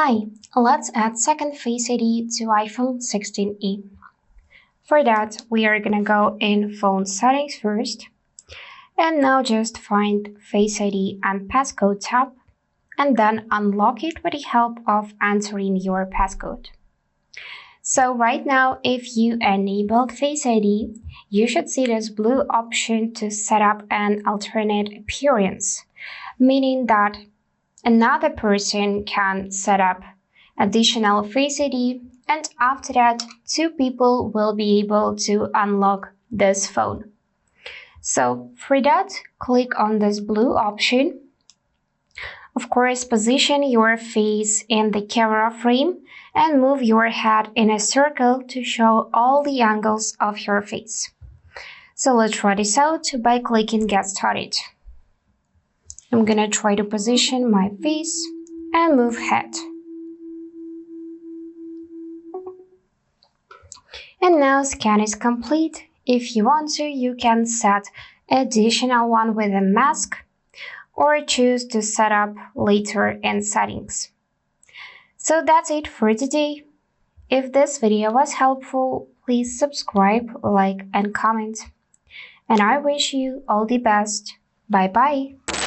Hi, let's add second Face ID to iPhone 16e. For that, we are gonna go in Phone Settings first, and now just find Face ID and Passcode tab, and then unlock it with the help of entering your passcode. So right now, if you enabled Face ID, you should see this blue option to set up an alternate appearance, meaning that another person can set up additional Face ID, and after that, two people will be able to unlock this phone. So for that, click on this blue option. Of course, position your face in the camera frame and move your head in a circle to show all the angles of your face. So let's try this out by clicking Get Started. I'm gonna try to position my face and move head. And now scan is complete. If you want to, you can set additional one with a mask or choose to set up later in settings. So that's it for today. If this video was helpful, please subscribe, like, and comment. And I wish you all the best. Bye bye.